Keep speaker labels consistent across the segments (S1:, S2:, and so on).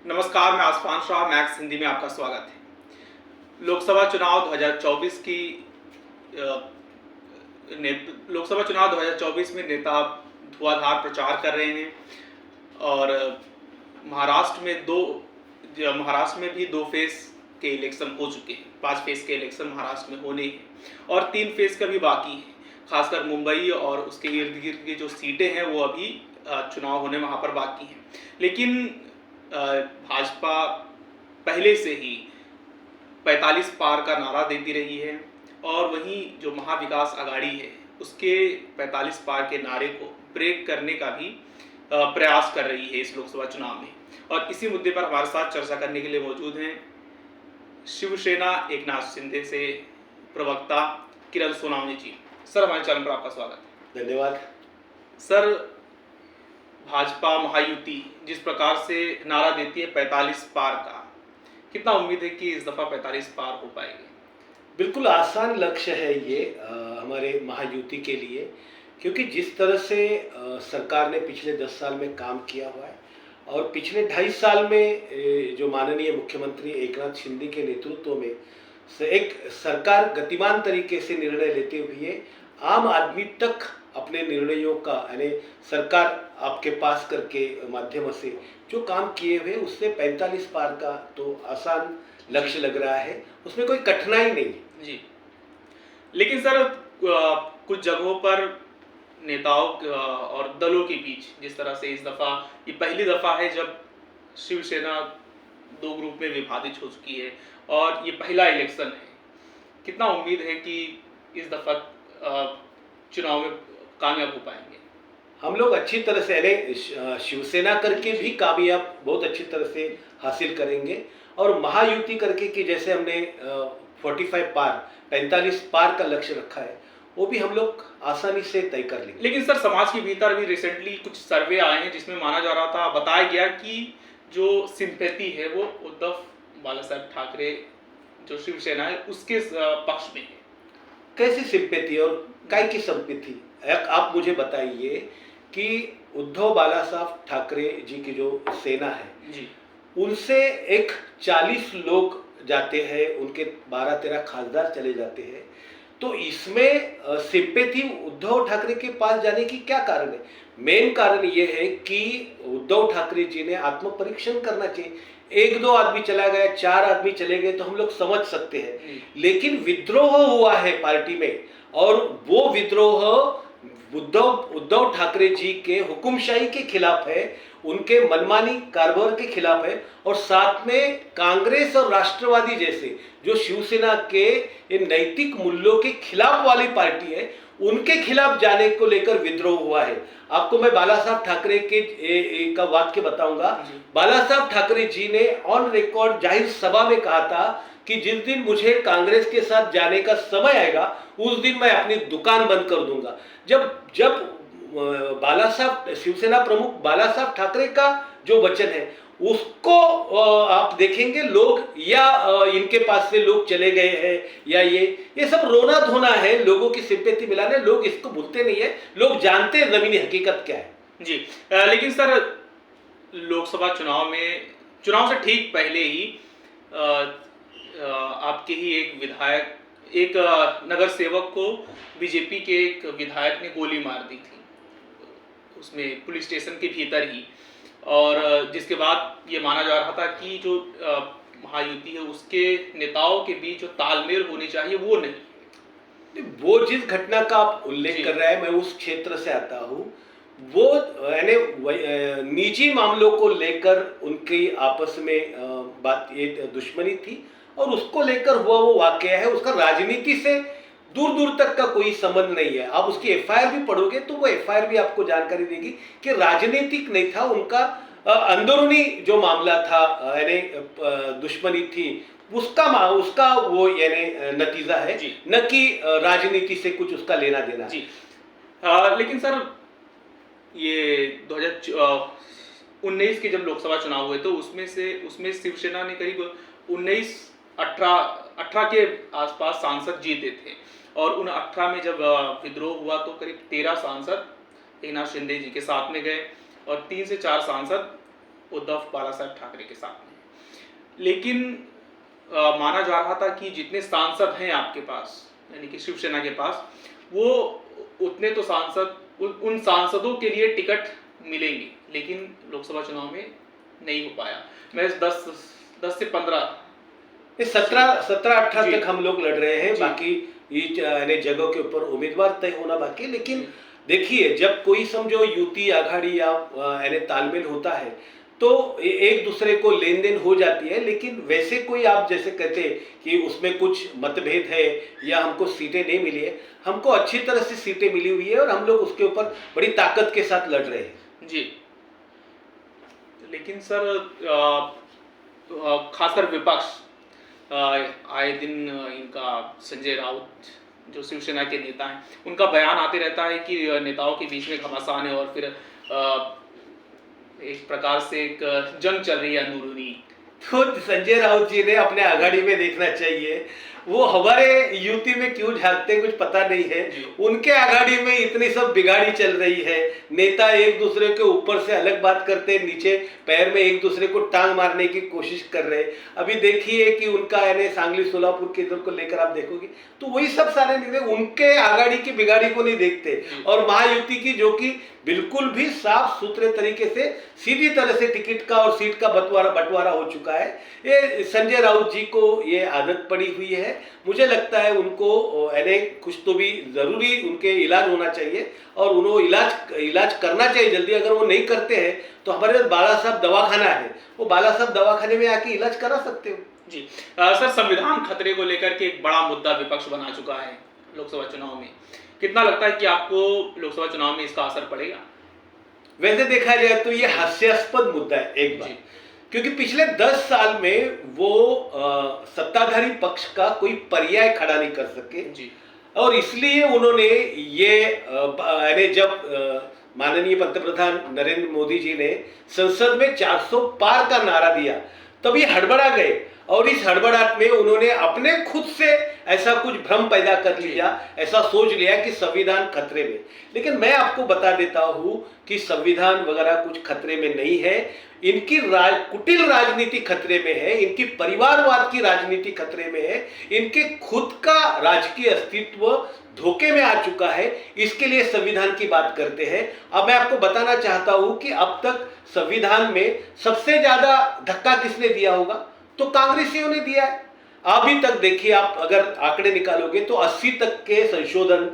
S1: नमस्कार, मैं आसफान शाह, मैक्स हिंदी में आपका स्वागत है। लोकसभा चुनाव 2024 की अ, लोकसभा चुनाव 2024 में नेता धुआंधार प्रचार कर रहे हैं और महाराष्ट्र में महाराष्ट्र में भी 2 फेज के इलेक्शन हो चुके हैं। 5 फेज के इलेक्शन महाराष्ट्र में होने हैं और 3 फेज का भी बाकी है। खासकर मुंबई और उसके इर्द गिर्द की जो सीटें हैं वो अभी चुनाव होने वहाँ पर बाकी हैं। लेकिन भाजपा पहले से ही 45 पार का नारा देती रही है और वहीं जो महाविकास आघाड़ी है उसके 45 पार के नारे को ब्रेक करने का भी प्रयास कर रही है इस लोकसभा चुनाव में। और इसी मुद्दे पर हमारे साथ चर्चा करने के लिए मौजूद हैं शिवसेना एकनाथ शिंदे से प्रवक्ता किरण सोनावणे जी। सर, हमारे चैनल पर आपका स्वागत है।
S2: धन्यवाद।
S1: सर, भाजपा महायुति जिस प्रकार से नारा देती है 45 पार का, कितना उम्मीद है कि इस दफा 45 पार हो पाएंगे?
S2: बिल्कुल आसान लक्ष्य है ये हमारे महायुति के लिए, क्योंकि जिस तरह से सरकार ने पिछले 10 साल में काम किया हुआ है और पिछले 2.5 साल में जो माननीय मुख्यमंत्री एकनाथ शिंदे के नेतृत्व में एक सरकार गतिमान तरीके से निर्णय लेते हुए आम आदमी तक अपने निर्णयों का यानी सरकार आपके पास करके माध्यम से जो काम किए हुए उससे 45 पार का तो आसान लक्ष्य लग रहा है, उसमें कोई कठिनाई नहीं है
S1: जी। लेकिन सर, कुछ जगहों पर नेताओं और दलों के बीच जिस तरह से इस दफा ये पहली दफा है जब शिवसेना 2 ग्रुप में विभाजित हो चुकी है और ये पहला इलेक्शन है, कितना उम्मीद है कि इस दफा चुनाव में कामयाब हो पाएंगे?
S2: हम लोग अच्छी तरह से यानी शिवसेना करके भी कामयाब बहुत अच्छी तरह से हासिल करेंगे और महायुति करके कि जैसे हमने 45 पार का लक्ष्य रखा है वो भी हम लोग आसानी से तय कर लेंगे।
S1: लेकिन सर, समाज के भीतर भी रिसेंटली कुछ सर्वे आए हैं जिसमें माना जा रहा था, बताया गया कि जो सिंपैथी है वो उद्धव बाला साहब ठाकरे जो शिवसेना है उसके पक्ष में है।
S2: कैसी सिंपैथी और काय की संपत्ति, आप मुझे बताइए कि उद्धव बाला साहब ठाकरे जी की जो सेना है
S1: जी,
S2: उनसे एक 40 लोग जाते हैं, उनके 12-13 खासदार चले जाते हैं, तो इसमें सिंपैथी उद्धव ठाकरे के पास जाने की क्या कारण है? मेन कारण ये है कि उद्धव ठाकरे जी ने आत्मपरीक्षण करना चाहिए। 1-2 आदमी चला गया, 4 आदमी चले गए तो हम लोग समझ सकते हैं, लेकिन विद्रोह हुआ है पार्टी में और वो विद्रोह उद्धव ठाकरे जी के हुकुमशाही के खिलाफ है, उनके मनमानी कारभार के खिलाफ है और साथ में कांग्रेस और राष्ट्रवादी जैसे जो शिवसेना के इन नैतिक मूल्यों के खिलाफ वाली पार्टी है उनके खिलाफ जाने को लेकर विद्रोह हुआ है। आपको मैं बाला साहब ठाकरे के का वाक्य बताऊंगा। बाला साहब ठाकरे जी ने ऑन रिकॉर्ड जाहिर सभा में कहा था कि जिस दिन मुझे कांग्रेस के साथ जाने का समय आएगा उस दिन मैं अपनी दुकान बंद कर दूंगा। जब बाला साहब शिवसेना प्रमुख बाला साहब ठाकरे का जो वचन है उसको आप देखेंगे लोग या इनके पास से लोग चले गए हैं या ये सब रोना धोना है, लोगों की सिंपैथी मिलाने, लोग इसको भूलते नहीं है, लोग जानते हैं जमीनी हकीकत क्या है।
S1: जी। लेकिन सर, लोकसभा चुनाव से ठीक पहले ही आपके ही एक विधायक, एक नगर सेवक को बीजेपी के एक विधायक ने गोली मार दी थी उसमें पुलिस स्टेशन के भीतर ही, और जिसके बाद ये माना जा रहा था कि जो महायुति है उसके नेताओं के बीच जो तालमेल होनी चाहिए वो नहीं।
S2: वो जिस घटना का आप उल्लेख कर रहे हैं, मैं उस क्षेत्र से आता हूँ, वो यानी निजी मामलों को लेकर उनकी आपस में बात ये दुश्मनी थी और उसको लेकर हुआ वो वाकया है, उसका राजनीति से दूर दूर तक का कोई संबंध नहीं है। आप उसकी एफआईआर भी पढ़ोगे तो वो एफआईआर भी आपको जानकारी देगी कि राजनीतिक नहीं था, उनका अंदरूनी जो मामला था यानी दुश्मनी थी उसका वो यानी नतीजा है, न कि राजनीति से कुछ उसका लेना देना
S1: जी। लेकिन सर, ये 2019 के जब लोकसभा चुनाव हुए तो उसमें शिवसेना ने करीब 18 के आसपास सांसद जीते थे और उन 18 में जब विद्रोह हुआ तो करीब 13 सांसद एकनाथ शिंदे जी के साथ में गए और 3 से 4 सांसद उद्धव बालासाहेब ठाकरे के साथ में। लेकिन माना जा रहा था कि जितने सांसद हैं आपके पास, यानी कि शिवसेना के पास, वो उतने तो सांसद उन सांसदों के लिए टिकट मिलेंगे, लेकिन लोकसभा चुनाव में नहीं हो पाया। मैं 10 से 15
S2: 17-18
S1: जी।
S2: तक हम लोग लड़ रहे हैं,
S1: जी।
S2: बाकी यानी जगहों के ऊपर उम्मीदवार तय होना बाकी है। लेकिन देखिए, जब कोई समझो युति आघाड़ी या यानी तालमेल होता है तो एक दूसरे को लेन देन हो जाती है। लेकिन वैसे कोई आप जैसे कहते कि उसमें कुछ मतभेद है या हमको सीटें नहीं मिली है, हमको अच्छी तरह से सीटें मिली हुई है और हम लोग उसके ऊपर बड़ी ताकत के साथ लड़ रहे हैं।
S1: जी। लेकिन सर खासकर विपक्ष आए दिन इनका संजय राउत जो शिवसेना के नेता हैं, उनका बयान आते रहता है कि नेताओं के बीच में घमासान है और फिर एक प्रकार से एक जंग चल रही है अंदरूनी।
S2: तो संजय राउत जी ने अपने आघाड़ी में देखना चाहिए, वो हमारे यूपी में क्यों झांकते कुछ पता नहीं है। उनके आघाड़ी में इतनी सब बिगाड़ी चल रही है, नेता एक दूसरे के ऊपर से अलग बात करते, नीचे पैर में एक दूसरे को टांग मारने की कोशिश कर रहे। अभी देखिए कि उनका यानी सांगली सोलापुर के इधर को लेकर आप देखोगे तो वही सब सारे निर्णय उनके आघाड़ी की बिगाड़ी को नहीं देखते, और महायुति की जो कि बिल्कुल भी साफ सुथरे तरीके से सीधी तरह से टिकट का और सीट का बंटवारा हो चुका है। ये संजय राउत जी को ये आदत पड़ी हुई है। मुझे लगता है उनको यानी कुछ तो भी जरूरी उनके इलाज होना चाहिए और उन्होंने इलाज करना चाहिए जल्दी। अगर वो नहीं करते हैं तो हमारे पास बाला साहब दवाखाना है, वो बाला साहब दवाखाने में आके इलाज करा सकते हो।
S1: जी सर, संविधान खतरे को लेकर के एक बड़ा मुद्दा विपक्ष बना चुका है लोकसभा चुनाव में। कितना लगता है कि आपको लोकसभा चुनाव में इसका असर पड़ेगा?
S2: वैसे देखा जाए तो ये हास्यास्पद मुद्दा है एक बार, क्योंकि पिछले 10 साल में वो सत्ताधारी पक्ष का कोई पर्याय खड़ा नहीं कर सके
S1: जी।
S2: और इसलिए उन्होंने ये यानी जब माननीय पंतप्रधान नरेंद्र मोदी जी ने संसद में 400 पार का नारा दिया तब ये हड़बड़ा गए और इस हड़बड़ाहट में उन्होंने अपने खुद से ऐसा कुछ भ्रम पैदा कर लिया, ऐसा सोच लिया कि संविधान खतरे में। लेकिन मैं आपको बता देता हूं कि संविधान वगैरह कुछ खतरे में नहीं है। इनकी कुटिल राजनीति खतरे में है, इनकी परिवारवाद की राजनीति खतरे में है, इनके खुद का राजकीय अस्तित्व धोखे में आ चुका है। इसके लिए संविधान की बात करते हैं। अब मैं आपको बताना चाहता हूं कि अब तक संविधान में सबसे ज्यादा धक्का किसने दिया होगा, तो कांग्रेसियों ने दिया है। अभी तक देखिए, आप अगर आंकड़े निकालोगे तो 80 तक के संशोधन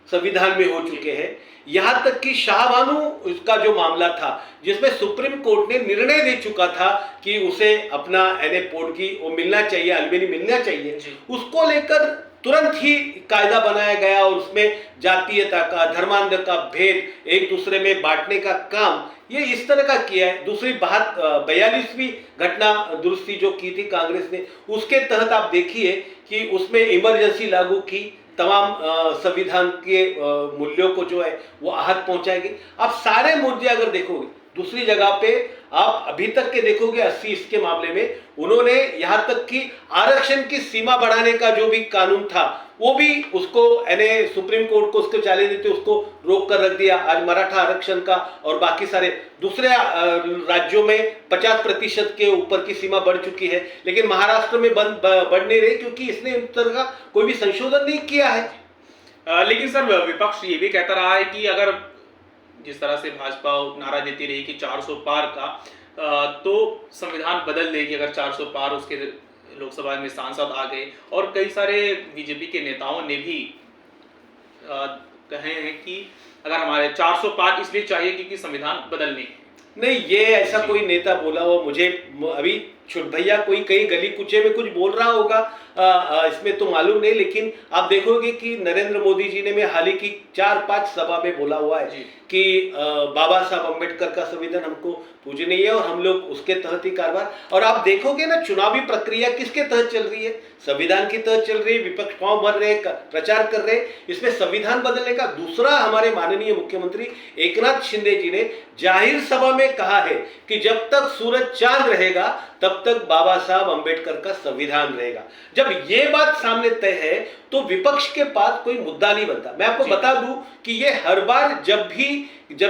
S2: संविधान में हो चुके हैं। यहां तक कि शाहबानो उसका जो मामला था जिसमें सुप्रीम कोर्ट ने निर्णय दे चुका था कि उसे अपना एनए पोर्टगी वो मिलना चाहिए, अलबेनी मिलना चाहिए, उसको लेकर तुरंत ही कायदा बनाया गया और उसमें जातीयता का, धर्मांध का भेद एक दूसरे में बांटने का काम ये इस तरह का किया है। दूसरी बात 42वीं घटना दुरुस्ती जो की थी कांग्रेस ने, उसके तहत आप देखिए कि उसमें इमरजेंसी लागू की, तमाम संविधान के मूल्यों को जो है वो आहत पहुंचाएगी। आप सारे मुद्दे अगर देखोगे, दूसरी जगह पे आप अभी तक के देखोगे 80 इसके मामले में उन्होंने यहां तक कि आरक्षण की सीमा बढ़ाने का जो भी कानून था वो भी उसको यानी सुप्रीम कोर्ट को उसको चैलेंज देते उसको रोक कर रख दिया। आज मराठा आरक्षण का और बाकी सारे दूसरे राज्यों में 50% के ऊपर की सीमा बढ़ चुकी है, लेकिन महाराष्ट्र में बढ़ नहीं रही क्योंकि इसने इस तरह का कोई भी संशोधन नहीं किया है।
S1: लेकिन सर, विपक्ष ये भी कहता रहा है कि अगर जिस तरह से भाजपा नारा देती रही कि 400 पार का, तो संविधान बदल देगी अगर 400 पार उसके लोकसभा में सांसद आ गए। और कई सारे बीजेपी के नेताओं ने भी कहे हैं कि अगर हमारे 400 पार इसलिए चाहिए क्योंकि संविधान बदलने।
S2: नहीं, ये ऐसा कोई नेता बोला हो मुझे अभी छोट भैया कोई कहीं गली कुचे में कुछ बोल रहा होगा इसमें तो मालूम नहीं, लेकिन आप देखोगे कि नरेंद्र मोदी जी ने हाल ही की 4-5 सभा में बोला हुआ है कि बाबा साहब अम्बेडकर का संविधान हमको पूजनीय है और हम लोग उसके तहत ही कारभार। और आप देखोगे ना, चुनावी प्रक्रिया किसके तहत चल रही है, संविधान के तहत चल रही है। विपक्ष फॉर्म भर रहे, प्रचार कर रहे, इसमें संविधान बदलने का। दूसरा, हमारे माननीय मुख्यमंत्री एकनाथ शिंदे जी ने जाहिर सभा में कहा है कि जब तक सूरज चांद रहेगा तब तक बाबा साहब अम्बेडकर का संविधान रहेगा। जब ये बात सामने तय है तो विपक्ष के पास कोई मुद्दा नहीं बनता। मैं आपको बता दूं कि ये हर बार जब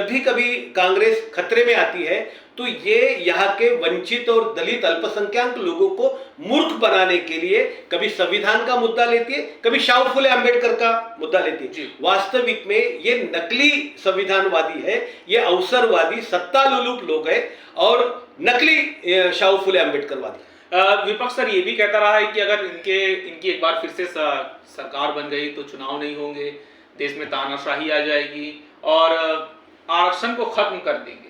S2: भी कभी कांग्रेस खतरे में आती है तो ये यहाँ के वंचित और दलित अल्पसंख्यक लोगों को मूर्ख बनाने के लिए कभी संविधान का मुद्दा लेती है, कभी शाहू फुले अंबेडकर का मुद्दा लेती है। वास्तविक में ये नकली संविधानवादी है, ये अवसरवादी सत्ता लोलुप लोग हैं और नकली शाहू फुले अंबेडकरवादी।
S1: विपक्ष सर ये भी कहता रहा है कि अगर इनकी एक बार फिर से सरकार बन गई तो चुनाव नहीं होंगे, देश में तानाशाही आ जाएगी और आरक्षण को खत्म कर देंगे।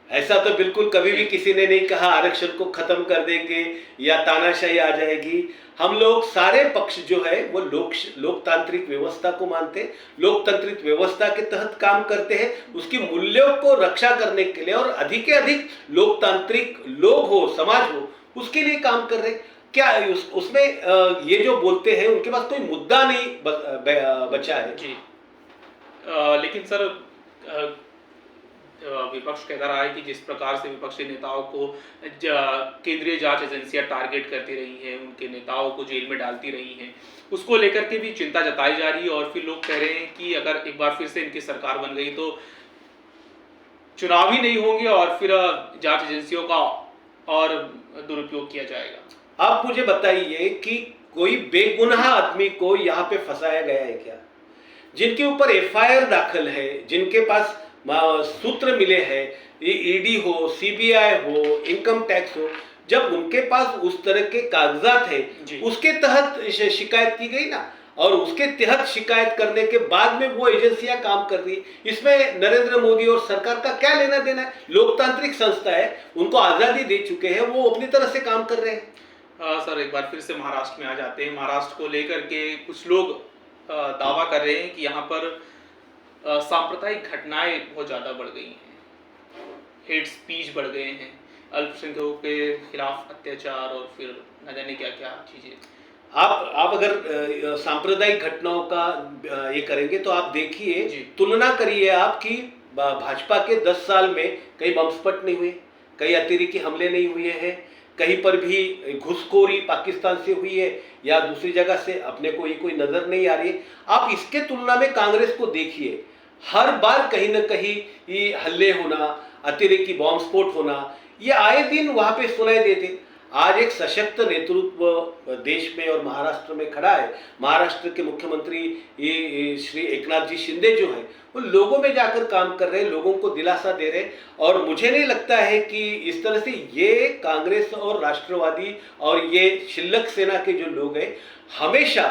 S2: ऐसा तो बिल्कुल कभी भी किसी ने नहीं कहा आरक्षण को खत्म कर देंगे या तानाशाही आ जाएगी। हम लोग सारे पक्ष जो है वो लोकतांत्रिक व्यवस्था को मानते हैं, लोकतांत्रिक व्यवस्था के तहत काम करते हैं, उसकी मूल्यों को रक्षा करने के लिए और अधिक से अधिक लोकतांत्रिक लोग हो, समाज हो, उसके लिए काम कर रहे हैं। क्या उसमें ये जो बोलते हैं उनके पास कोई मुद्दा नहीं बचा है
S1: जी। लेकिन सर विपक्ष कहता रहा है कि जिस प्रकार से विपक्षी नेताओं को केंद्रीय जांच एजेंसियां टारगेट करती रही हैं, उनके नेताओं को जेल में डालती रही हैं, उसको लेकर के भी चिंता जताई जा रही है और फिर लोग कह रहे हैं कि अगर एक बार फिर से इनकी सरकार बन गई तो चुनाव ही नहीं होंगे और फिर जांच एजेंसियों का और दुरुपयोग किया जाएगा।
S2: आप मुझे बताइए कि कोई बेगुनाह आदमी को यहाँ पे फंसाया गया है क्या? जिनके ऊपर एफआईआर दाखिल है, जिनके पास सूत्र मिले हैं, ईडी हो, सीबीआई हो, इनकम टैक्स हो, जब उनके पास उस तरह के कागजात है उसके तहत शिकायत की गई ना, और उसके तहत शिकायत करने के बाद में वो एजेंसियां काम कर रही है। इसमें नरेंद्र मोदी और सरकार का क्या लेना देना है? लोकतांत्रिक संस्था है, उनको आजादी दे चुके हैं, वो अपनी तरह से काम कर रहे हैं।
S1: सर एक बार फिर से महाराष्ट्र में आ जाते हैं। महाराष्ट्र को लेकर के कुछ लोग दावा कर रहे हैं कि यहाँ पर सांप्रदायिक घटनाएं बहुत ज़्यादा बढ़ गई हैं, हेट स्पीच बढ़ गए हैं, अल्पसंख्यकों के खिलाफ अत्याचार और फिर न जाने क्या क्या चीज़ें।
S2: आप अगर सांप्रदायिक घटनाओं का ये करेंगे तो आप देखिए, तुलना करिए आपकी भाजपा के 10 साल में कई बम स्फोट नहीं हुए, कई अतिरेकी हमले नहीं हुए हैं, कहीं पर भी घुसखोरी पाकिस्तान से हुई है या दूसरी जगह से अपने को ये कोई नजर नहीं आ रही है। आप इसके तुलना में कांग्रेस को देखिए, हर बार कहीं ना कहीं ये हल्ले होना, अतिरेकी बॉम्ब स्फोट होना, ये आए दिन वहां पे सुनाई देते। आज एक सशक्त नेतृत्व देश में और महाराष्ट्र में खड़ा है। महाराष्ट्र के मुख्यमंत्री ये श्री एकनाथ जी शिंदे जो है वो लोगों में जाकर काम कर रहे हैं, लोगों को दिलासा दे रहे हैं, और मुझे नहीं लगता है कि इस तरह से ये कांग्रेस और राष्ट्रवादी और ये शिल्लक सेना के जो लोग हैं हमेशा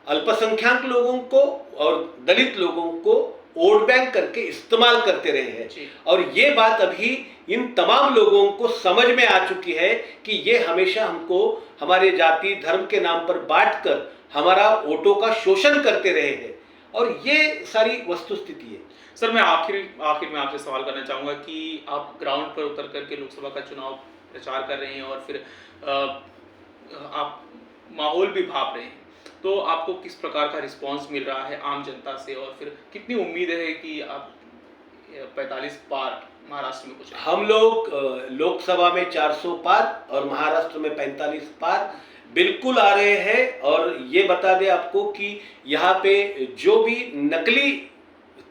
S2: अल्पसंख्यक लोगों को और दलित लोगों को वोट बैंक करके इस्तेमाल करते रहे हैं। और ये बात अभी इन तमाम लोगों को समझ में आ चुकी है कि ये हमेशा हमको हमारे जाति धर्म के नाम पर बांटकर हमारा वोटों का शोषण करते रहे हैं, और ये सारी वस्तुस्थिति है।
S1: सर मैं आखिर में आपसे सवाल करना चाहूँगा कि आप ग्राउंड पर उतर करके लोकसभा का चुनाव प्रचार कर रहे हैं और फिर आप माहौल भी भाप रहे हैं, तो आपको किस प्रकार का रिस्पांस मिल रहा है आम जनता से और फिर कितनी उम्मीद है कि आप 45 पार महाराष्ट्र में कुछ?
S2: हम लोग लोकसभा में 400 पार और महाराष्ट्र में 45 पार बिल्कुल आ रहे हैं। और ये बता दें आपको कि यहाँ पे जो भी नकली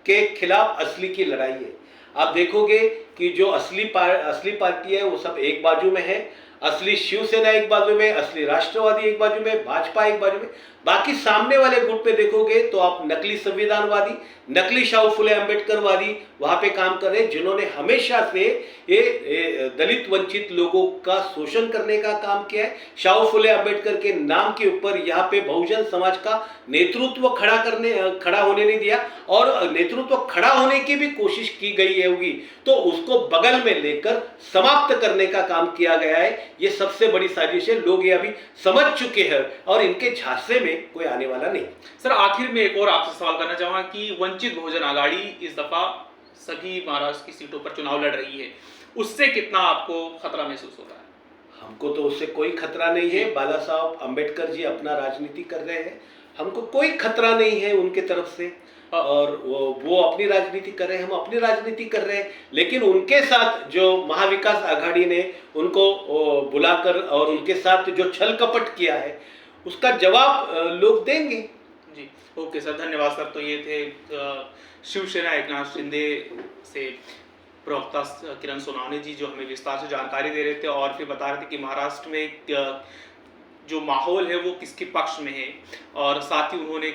S2: के खिलाफ असली की लड़ाई है। आप देखोगे कि जो असली पार्टी है वो सब एक बाजू में है, असली शिवसेना एक बाजू में, असली राष्ट्रवादी एक बाजू में, भाजपा एक बाजू में, बाकी सामने वाले गुट पे देखोगे तो आप नकली संविधानवादी, नकली शाहू फुले अंबेडकरवादी वहां पे काम कर रहे हैं, जिन्होंने हमेशा से ये दलित वंचित लोगों का शोषण करने का काम किया है। शाहू फुले अंबेडकर के नाम के ऊपर यहाँ पे बहुजन समाज का नेतृत्व खड़ा होने नहीं दिया, और नेतृत्व खड़ा होने की भी कोशिश की गई होगी तो उसको बगल में लेकर समाप्त करने का काम किया गया है। ये सबसे बड़ी साजिश है, लोग ये अभी समझ चुके हैं और इनके झांसे में कोई आने वाला नहीं।
S1: सर आखिर में एक और आपसे सवाल करना चाहूंगा कि वंचित बहुजन आघाड़ी इस दफा सभी महाराष्ट्र की सीटों पर चुनाव लड़ रही है, उससे कितना आपको खतरा महसूस हो रहा है?
S2: हमको तो उससे कोई खतरा नहीं है। बाला साहब अम्बेडकर जी अपना राजनीति कर रहे हैं, हमको कोई खतरा नहीं है उनके तरफ से, और वो अपनी राजनीति कर रहे हैं, हम अपनी राजनीति कर रहे हैं। लेकिन उनके साथ जो महाविकास आघाड़ी ने उनको बुलाकर और उनके साथ जो छल कपट किया है उसका जवाब लोग देंगे।
S1: जी ओके सर, धन्यवाद सर। तो ये थे शिवसेना एकनाथ शिंदे से प्रवक्ता किरण सोनावणे जी जो हमें विस्तार से जानकारी दे रहे थे और फिर बता रहे थे कि महाराष्ट्र में जो माहौल है वो किसके पक्ष में है, और साथ ही उन्होंने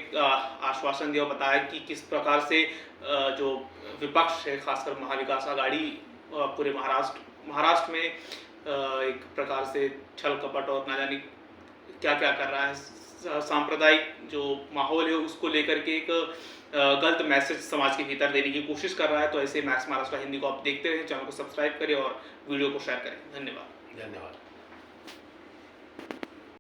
S1: आश्वासन दिया और बताया कि किस प्रकार से जो विपक्ष है खासकर महाविकास आघाड़ी पूरे महाराष्ट्र में एक प्रकार से छल कपट और ना जाने क्या क्या कर रहा है, सांप्रदायिक जो माहौल है उसको लेकर के एक गलत मैसेज समाज के भीतर देने की कोशिश कर रहा है। तो ऐसे मैक्स महाराष्ट्र हिंदी को आप देखते रहें, चैनल को सब्सक्राइब करें और वीडियो को शेयर करें। धन्यवाद।